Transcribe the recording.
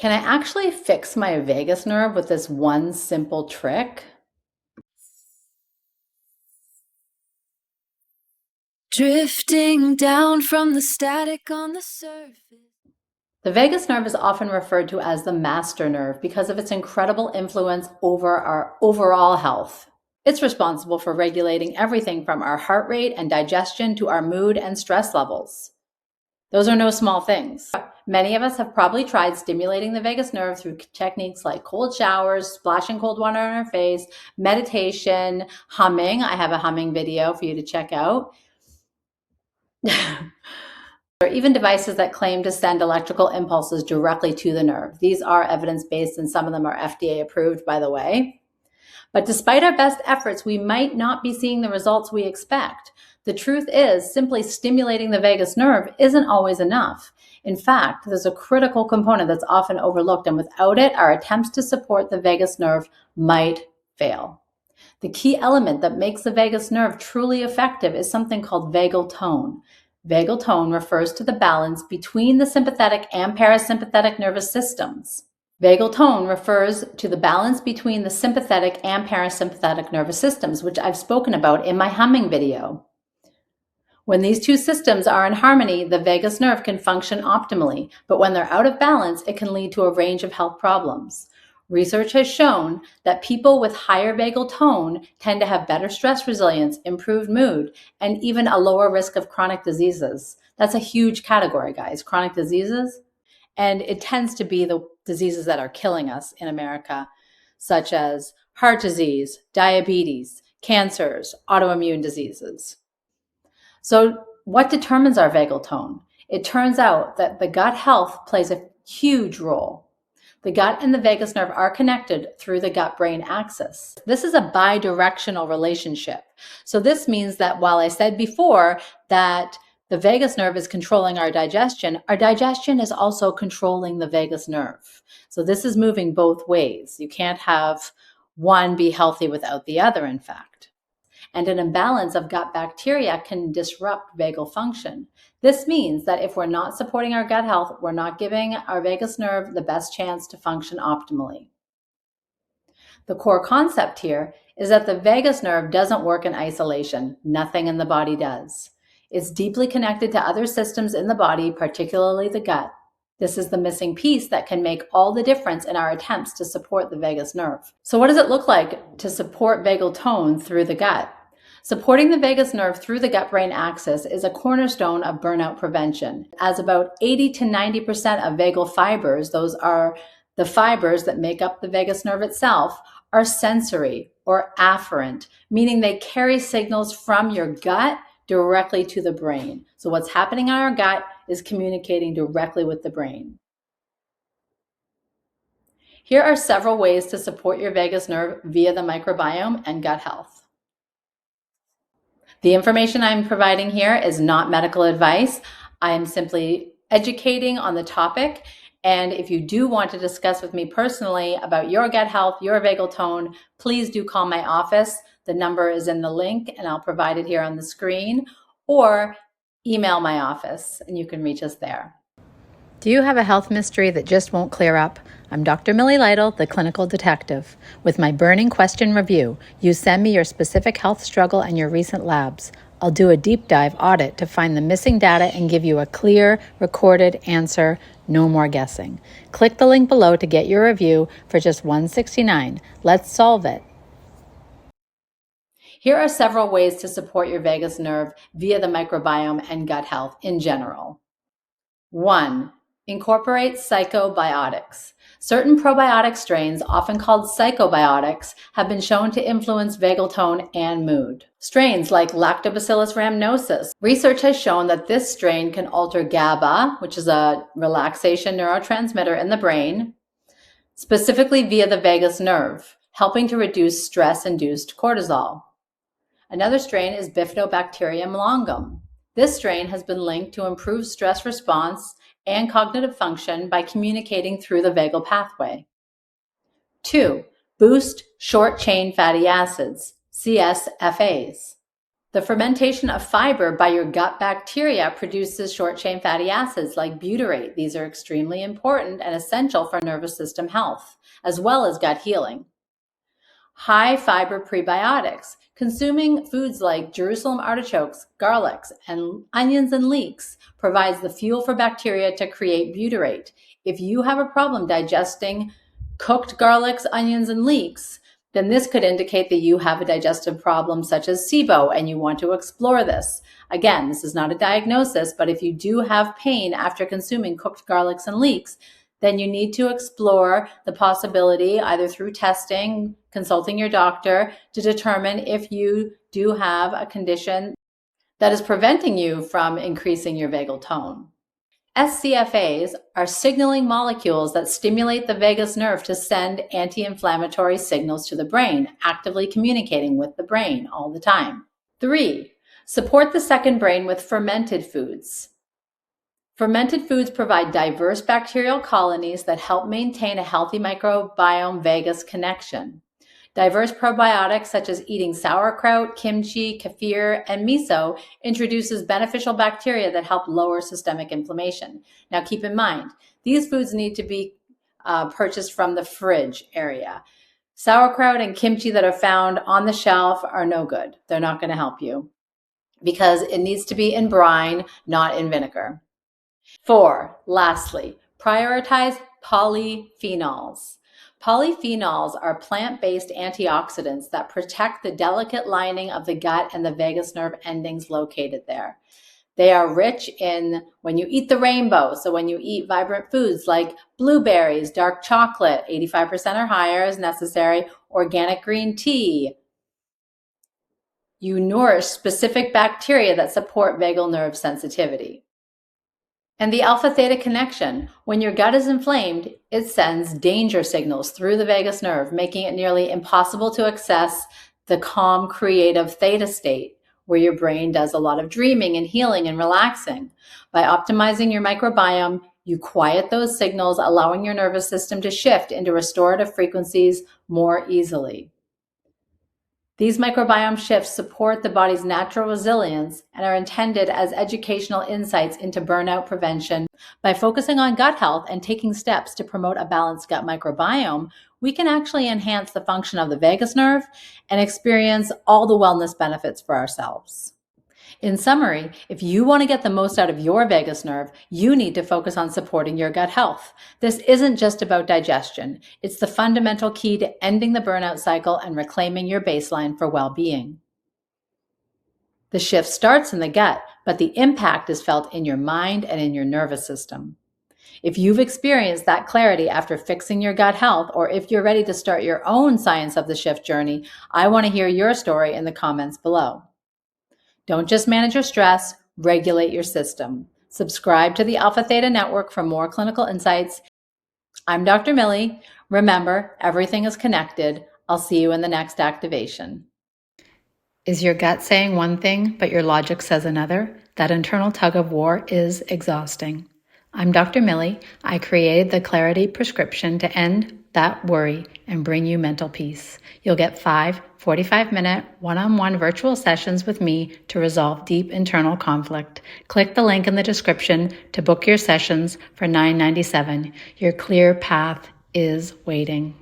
Can I actually fix my vagus nerve with this one simple trick? Drifting down from the static on the surface. The vagus nerve is often referred to as the master nerve because of its incredible influence over our overall health. It's responsible for regulating everything from our heart rate and digestion to our mood and stress levels. Those are no small things. Many of us have probably tried stimulating the vagus nerve through techniques like cold showers, splashing cold water on our face, meditation, humming. I have a humming video for you to check out. Or even devices that claim to send electrical impulses directly to the nerve. These are evidence-based and some of them are FDA approved, by the way. But despite our best efforts, we might not be seeing the results we expect. The truth is, simply stimulating the vagus nerve isn't always enough. In fact, there's a critical component that's often overlooked, and without it, our attempts to support the vagus nerve might fail. The key element that makes the vagus nerve truly effective is something called vagal tone. Vagal tone refers to the balance between the sympathetic and parasympathetic nervous systems. Vagal tone refers to the balance between the sympathetic and parasympathetic nervous systems, which I've spoken about in my humming video. When these two systems are in harmony, the vagus nerve can function optimally, but when they're out of balance, it can lead to a range of health problems. Research has shown that people with higher vagal tone tend to have better stress resilience, improved mood, and even a lower risk of chronic diseases. That's a huge category, guys, chronic diseases. And it tends to be the diseases that are killing us in America, such as heart disease, diabetes, cancers, autoimmune diseases. So what determines our vagal tone? It turns out that the gut health plays a huge role. The gut and the vagus nerve are connected through the gut-brain axis. This is a bidirectional relationship. So this means that while I said before that the vagus nerve is controlling our digestion is also controlling the vagus nerve. So this is moving both ways. You can't have one be healthy without the other, in fact. And an imbalance of gut bacteria can disrupt vagal function. This means that if we're not supporting our gut health, we're not giving our vagus nerve the best chance to function optimally. The core concept here is that the vagus nerve doesn't work in isolation. Nothing in the body does. It's deeply connected to other systems in the body, particularly the gut. This is the missing piece that can make all the difference in our attempts to support the vagus nerve. So what does it look like to support vagal tone through the gut? Supporting the vagus nerve through the gut-brain axis is a cornerstone of burnout prevention, as about 80 to 90% of vagal fibers, those are the fibers that make up the vagus nerve itself, are sensory or afferent, meaning they carry signals from your gut directly to the brain. So what's happening in our gut is communicating directly with the brain. Here are several ways to support your vagus nerve via the microbiome and gut health. The information I'm providing here is not medical advice. I am simply educating on the topic. And if you do want to discuss with me personally about your gut health, your vagal tone, please do call my office. The number is in the link and I'll provide it here on the screen, or email my office and you can reach us there. Do you have a health mystery that just won't clear up? I'm Dr. Millie Lytle, the clinical detective. With my burning question review, you send me your specific health struggle and your recent labs. I'll do a deep dive audit to find the missing data and give you a clear, recorded answer. No more guessing. Click the link below to get your review for just $169. Let's solve it. Here are several ways to support your vagus nerve via the microbiome and gut health in general. 1. Incorporate psychobiotics. Certain probiotic strains, often called psychobiotics, have been shown to influence vagal tone and mood. Strains like Lactobacillus rhamnosus. Research has shown that this strain can alter GABA, which is a relaxation neurotransmitter in the brain, specifically via the vagus nerve, helping to reduce stress-induced cortisol. Another strain is Bifidobacterium longum. This strain has been linked to improved stress response and cognitive function by communicating through the vagal pathway. 2. Boost short-chain fatty acids, CSFAs. The fermentation of fiber by your gut bacteria produces short-chain fatty acids like butyrate. These are extremely important and essential for nervous system health, as well as gut healing. High fiber prebiotics. Consuming foods like Jerusalem artichokes, garlics, and onions and leeks provides the fuel for bacteria to create butyrate. If you have a problem digesting cooked garlics, onions, and leeks, then this could indicate that you have a digestive problem such as SIBO and you want to explore this. Again, this is not a diagnosis, but if you do have pain after consuming cooked garlics and leeks, then you need to explore the possibility, either through testing, consulting your doctor, to determine if you do have a condition that is preventing you from increasing your vagal tone. SCFAs are signaling molecules that stimulate the vagus nerve to send anti-inflammatory signals to the brain, actively communicating with the brain all the time. 3. Support the second brain with fermented foods. Fermented foods provide diverse bacterial colonies that help maintain a healthy microbiome vagus connection. Diverse probiotics such as eating sauerkraut, kimchi, kefir, and miso introduces beneficial bacteria that help lower systemic inflammation. Now keep in mind, these foods need to be purchased from the fridge area. Sauerkraut and kimchi that are found on the shelf are no good. They're not going to help you because it needs to be in brine, not in vinegar. 4. Lastly, prioritize polyphenols. Polyphenols are plant-based antioxidants that protect the delicate lining of the gut and the vagus nerve endings located there. They are rich in, when you eat the rainbow, so when you eat vibrant foods like blueberries, dark chocolate, 85% or higher is necessary, organic green tea, you nourish specific bacteria that support vagal nerve sensitivity. And the Alpha Theta connection. When your gut is inflamed, it sends danger signals through the vagus nerve, making it nearly impossible to access the calm, creative theta state, where your brain does a lot of dreaming and healing and relaxing. By optimizing your microbiome, you quiet those signals, allowing your nervous system to shift into restorative frequencies more easily. These microbiome shifts support the body's natural resilience and are intended as educational insights into burnout prevention. By focusing on gut health and taking steps to promote a balanced gut microbiome, we can actually enhance the function of the vagus nerve and experience all the wellness benefits for ourselves. In summary, if you want to get the most out of your vagus nerve, you need to focus on supporting your gut health. This isn't just about digestion. It's the fundamental key to ending the burnout cycle and reclaiming your baseline for well-being. The shift starts in the gut, but the impact is felt in your mind and in your nervous system. If you've experienced that clarity after fixing your gut health, or if you're ready to start your own Science of the Shift journey, I want to hear your story in the comments below. Don't just manage your stress, regulate your system. Subscribe to the Alpha Theta Network for more clinical insights. I'm Dr. Millie. Remember, everything is connected. I'll see you in the next activation. Is your gut saying one thing, but your logic says another? That internal tug of war is exhausting. I'm Dr. Millie. I created the Clarity prescription to end that worry and bring you mental peace. You'll get 5 45-minute one-on-one virtual sessions with me to resolve deep internal conflict. Click the link in the description to book your sessions for $9.97. Your clear path is waiting.